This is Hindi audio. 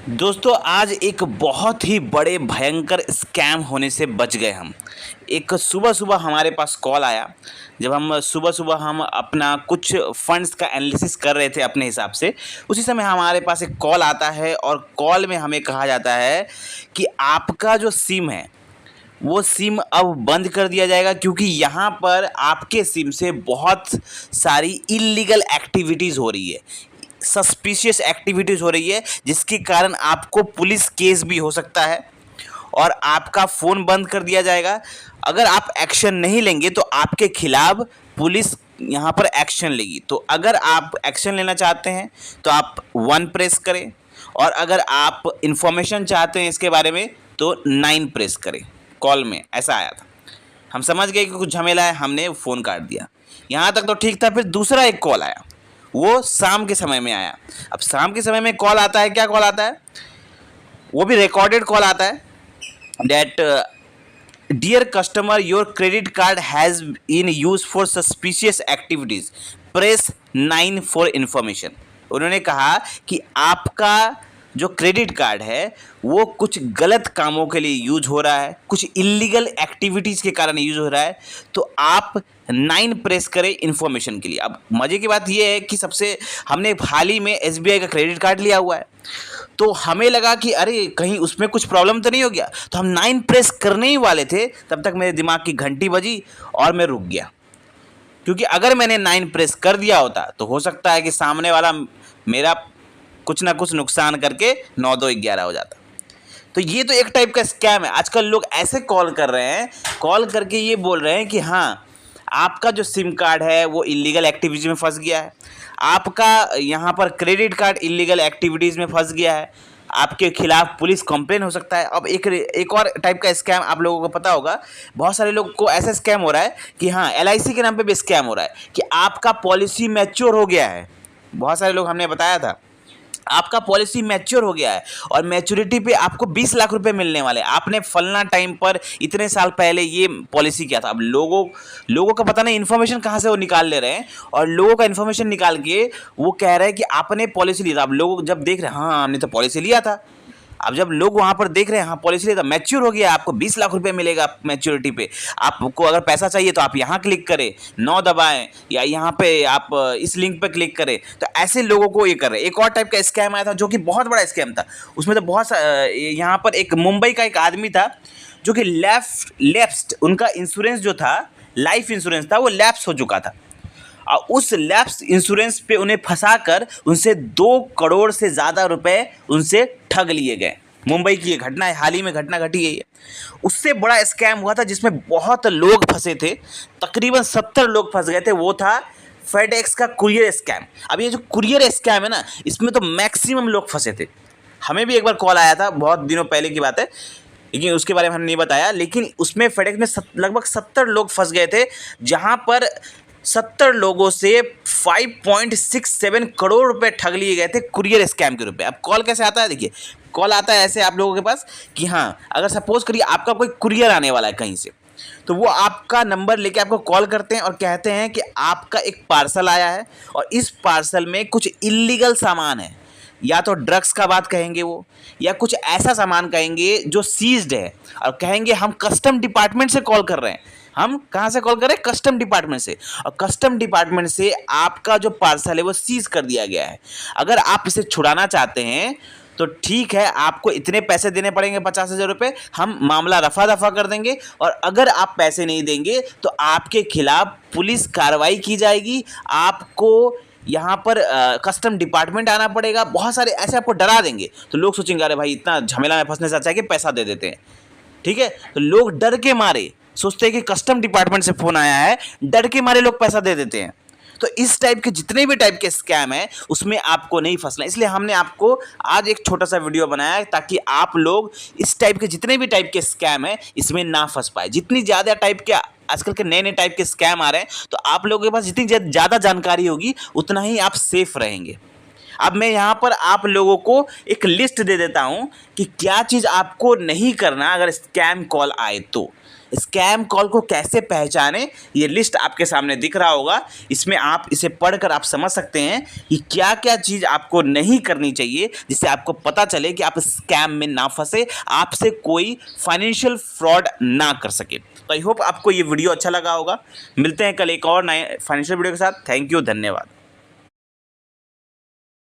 दोस्तों आज एक बहुत ही बड़े भयंकर स्कैम होने से बच गए हम। एक सुबह-सुबह हमारे पास कॉल आया। जब हम सुबह-सुबह हम अपना कुछ फंड्स का एनालिसिस कर रहे थे अपने हिसाब से, उसी समय हमारे पास एक कॉल आता है और कॉल में हमें कहा जाता है कि आपका जो सिम है, वो सिम अब बंद कर दिया जाएगा क्योंकि यहाँ पर आपके सिम से बहुत सारी इल्लीगल एक्टिविटीज़ हो रही है। सस्पिशियस एक्टिविटीज़ हो रही है जिसके कारण आपको पुलिस केस भी हो सकता है और आपका फ़ोन बंद कर दिया जाएगा। अगर आप एक्शन नहीं लेंगे तो आपके खिलाफ पुलिस यहाँ पर एक्शन लेगी। तो अगर आप एक्शन लेना चाहते हैं तो आप 1 प्रेस करें और अगर आप इन्फॉर्मेशन चाहते हैं इसके बारे में तो 9 प्रेस करें। कॉल में ऐसा आया था। हम समझ गए कि कुछ झमेला है, हमने फ़ोन काट दिया। यहाँ तक तो ठीक था। फिर दूसरा एक कॉल आया, वो शाम के समय में आया। अब शाम के समय में कॉल आता है, क्या कॉल आता है, वो भी रिकॉर्डेड कॉल आता है that dear customer, your credit card has been used for suspicious activities, press 9 for information। उन्होंने कहा कि आपका जो क्रेडिट कार्ड है वो कुछ गलत कामों के लिए यूज हो रहा है, कुछ इलीगल एक्टिविटीज़ के कारण यूज हो रहा है, तो आप 9 प्रेस करें इन्फॉर्मेशन के लिए। अब मज़े की बात यह है कि सबसे हमने हाल ही में SBI का क्रेडिट कार्ड लिया हुआ है, तो हमें लगा कि अरे कहीं उसमें कुछ प्रॉब्लम तो नहीं हो गया, तो हम 9 प्रेस करने ही वाले थे, तब तक मेरे दिमाग की घंटी बजी और मैं रुक गया। क्योंकि अगर मैंने 9 प्रेस कर दिया होता तो हो सकता है कि सामने वाला मेरा कुछ ना कुछ नुकसान करके 9 2 11 हो जाता। तो ये तो एक टाइप का स्कैम है। आजकल लोग ऐसे कॉल कर रहे हैं, कॉल करके ये बोल रहे हैं कि हाँ, आपका जो सिम कार्ड है वो इलीगल एक्टिविटीज़ में फंस गया है, आपका यहाँ पर क्रेडिट कार्ड इलीगल एक्टिविटीज़ में फंस गया है, आपके खिलाफ पुलिस कंप्लेन हो सकता है। अब एक और टाइप का स्कैम आप लोगों को पता होगा, बहुत सारे लोग को ऐसा स्कैम हो रहा है कि हाँ, LIC के नाम पे भी स्कैम हो रहा है कि आपका पॉलिसी मैच्योर हो गया है। बहुत सारे लोग, हमने बताया था, आपका पॉलिसी मैच्योर हो गया है और मैच्योरिटी पे आपको 20 लाख रुपए मिलने वाले हैं। आपने फलना टाइम पर इतने साल पहले ये पॉलिसी किया था। अब लोगों का पता नहीं इन्फॉर्मेशन कहाँ से वो निकाल ले रहे हैं और लोगों का इन्फॉर्मेशन निकाल के वो कह रहे हैं कि आपने पॉलिसी लिया था। अब लोग जब देख रहे हैं, हाँ हमने तो पॉलिसी लिया था, अब जब लोग वहाँ पर देख रहे हैं हाँ पॉलिसी लिया था, मैच्योर हो गया, आपको 20 लाख रुपए मिलेगा मैच्योरिटी पे, आपको अगर पैसा चाहिए तो आप यहाँ क्लिक करें, 9 दबाएं या यहाँ पे आप इस लिंक पे क्लिक करें। तो ऐसे लोगों को ये कर रहे हैं। एक और टाइप का स्कैम आया था जो कि बहुत बड़ा स्कैम था। उसमें तो बहुत यहाँ पर एक मुंबई का एक आदमी था जो कि लैप्स्ड, उनका इंश्योरेंस जो था, लाइफ इंश्योरेंस था, वो लैप्स हो चुका था और उस लैप्स इंश्योरेंस पे उन्हें फंसाकर उनसे 2 करोड़ से ज़्यादा रुपए उनसे ठग लिए गए। मुंबई की ये घटना है, हाल ही में घटना घटी है। उससे बड़ा स्कैम हुआ था जिसमें बहुत लोग फंसे थे, तकरीबन 70 लोग फंस गए थे। वो था फेडेक्स का कुरियर स्कैम। अब ये जो कुरियर स्कैम है ना, इसमें तो मैक्सिमम लोग फंसे थे। हमें भी एक बार कॉल आया था, बहुत दिनों पहले की बात है, लेकिन उसके बारे में हमने नहीं बताया। लेकिन उसमें फेडेक्स में लगभग 70 लोग फंस गए थे, जहाँ पर 70 लोगों से 5.67 करोड़ रुपए ठग लिए गए थे कुरियर स्कैम के रूप में। अब कॉल कैसे आता है, देखिए कॉल आता है ऐसे आप लोगों के पास कि हाँ, अगर सपोज करिए आपका कोई कुरियर आने वाला है कहीं से, तो वो आपका नंबर लेके आपको कॉल करते हैं और कहते हैं कि आपका एक पार्सल आया है और इस पार्सल में कुछ इल्लीगल सामान है, या तो ड्रग्स का बात कहेंगे वो, या कुछ ऐसा सामान कहेंगे जो सीज्ड है, और कहेंगे हम कस्टम डिपार्टमेंट से कॉल कर रहे हैं। हम कहाँ से कॉल कर रहे हैं? कस्टम डिपार्टमेंट से। और कस्टम डिपार्टमेंट से आपका जो पार्सल है वो सीज कर दिया गया है। अगर आप इसे छुड़ाना चाहते हैं तो ठीक है, आपको इतने पैसे देने पड़ेंगे, 50,000 रुपये, हम मामला रफा दफा कर देंगे। और अगर आप पैसे नहीं देंगे तो आपके खिलाफ पुलिस कार्रवाई की जाएगी, आपको यहाँ पर कस्टम डिपार्टमेंट आना पड़ेगा। बहुत सारे ऐसे आपको डरा देंगे, तो लोग सोचेंगे अरे भाई इतना झमेला में फंसने से अच्छा है कि पैसा दे देते हैं। ठीक है, तो लोग डर के मारे सोचते हैं कि कस्टम डिपार्टमेंट से फ़ोन आया है, डर के मारे लोग पैसा दे देते हैं। तो इस टाइप के जितने भी टाइप के स्कैम है उसमें आपको नहीं फंसना। इसलिए हमने आपको आज एक छोटा सा वीडियो बनाया है ताकि आप लोग इस टाइप के जितने भी टाइप के स्कैम है इसमें ना फंस पाए। जितनी ज़्यादा टाइप के आजकल के नए नए टाइप के स्कैम आ रहे हैं, तो आप लोगों के पास जितनी ज़्यादा जानकारी होगी उतना ही आप सेफ रहेंगे। अब मैं यहाँ पर आप लोगों को एक लिस्ट दे देता हूँ कि क्या चीज़ आपको नहीं करना अगर स्कैम कॉल आए तो। स्कैम कॉल को कैसे पहचानें, ये लिस्ट आपके सामने दिख रहा होगा। इसमें आप इसे पढ़कर आप समझ सकते हैं कि क्या क्या चीज़ आपको नहीं करनी चाहिए, जिससे आपको पता चले कि आप स्कैम में ना फंसे, आपसे कोई फाइनेंशियल फ्रॉड ना कर सके। तो आई होप आपको ये वीडियो अच्छा लगा होगा। मिलते हैं कल एक और नए फाइनेंशियल वीडियो के साथ। थैंक यू, धन्यवाद।